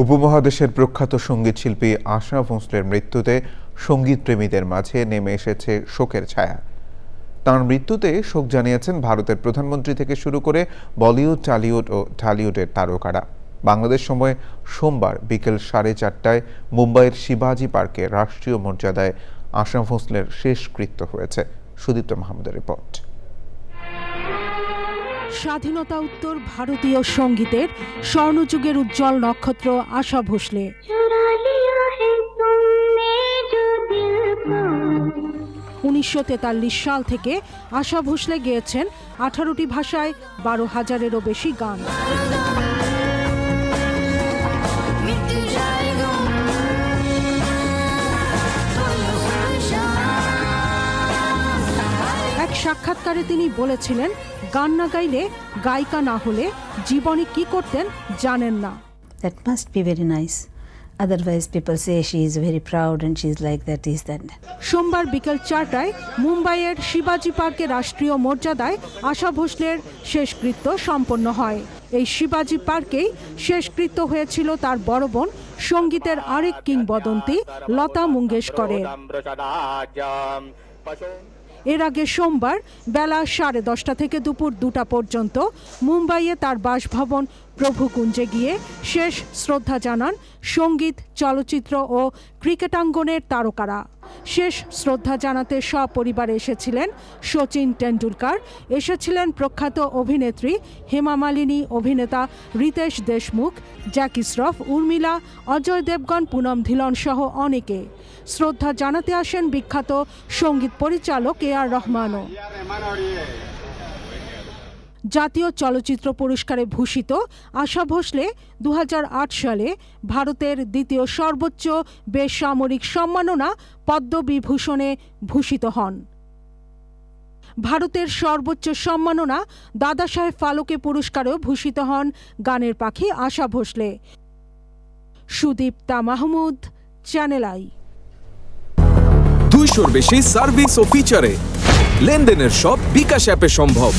উপমহাদেশের প্রখ্যাত সঙ্গীতশিল্পী আশা ভোঁসলের মৃত্যুতে সঙ্গীতপ্রেমীদের মাঝে নেমে এসেছে শোকের ছায়া। তাঁর মৃত্যুতে শোক জানিয়েছেন ভারতের প্রধানমন্ত্রী থেকে শুরু করে বলিউড, টলিউড ও ঢালিউডের তারকারা। বাংলাদেশ সময় সোমবার বিকেল 4:30টায় মুম্বাইয়ের শিবাজি পার্কে রাষ্ট্রীয় মর্যাদায় আশা ভোঁসলের শেষকৃত্য হয়েছে। সুদীপ্ত মাহমুদের রিপোর্ট। স্বাধীনতা উত্তর ভারতীয় সঙ্গীতের স্বর্ণযুগের উজ্জ্বল নক্ষত্র আশা ভোঁসলে 1943 সাল থেকে আশা ভোঁসলে গেয়েছেন 18টি ভাষায় 12,000-এরও বেশি গান। এক সাক্ষাৎকারে তিনি বলেছিলেন, গান না গাইলে, গায়িকা না হলে জীবনে কি করতেন জানেন না। That must be very nice. Otherwise people say she is very proud and she is like that, is that. সোমবার বিকেল 4টায় মুম্বাইয়ের শিবাজি পার্কে রাষ্ট্রীয় মর্যাদায় আশা ভোঁসলের শেষকৃত্য সম্পন্ন হয়। এই শিবাজি পার্কেই শেষকৃত্য হয়েছিল তার বড় বোন সঙ্গীতের আরেক কিংবদন্তি লতা মঙ্গেশকরের। এর আগে সোমবার বেলা 10:30 থেকে দুপুর 2টা পর্যন্ত মুম্বাইয়ে তার বাসভবন প্রভুকুঞ্জে গিয়ে শেষ শ্রদ্ধা জানান সঙ্গীত, চলচ্চিত্র ও ক্রিকেটাঙ্গনের তারকারা। শেষ শ্রদ্ধা জানাতে সপরিবারে এসেছিলেন শচীন টেন্ডুলকার, এসেছিলেন প্রখ্যাত অভিনেত্রী হেমা মালিনী, অভিনেতা রিতেশ দেশমুখ, জ্যাকি শ্রফ, উর্মিলা, অজয় দেবগন, পুনম ধিলন সহ অনেকে। শ্রদ্ধা জানাতে আসেন বিখ্যাত সঙ্গীত পরিচালক এ.আর. রহমানও। জাতীয় চলচ্চিত্র পুরস্কারে ভূষিত আশা ভোঁসলে 2008 সালে ভারতের দ্বিতীয় সর্বোচ্চ বেসামরিক সম্মাননা পদ্মবিভূষণে ভূষিত হন। ভারতের সর্বোচ্চ সম্মাননা দাদাসাহেব ফালকে পুরস্কারেও ভূষিত হন গানের পাখি আশা ভোঁসলে। Sudipta Mahmud, channel I. 200-র বেশি সার্ভিস ও ফিচারে লেনদেনের সব বিকাশ অ্যাপে সম্ভব।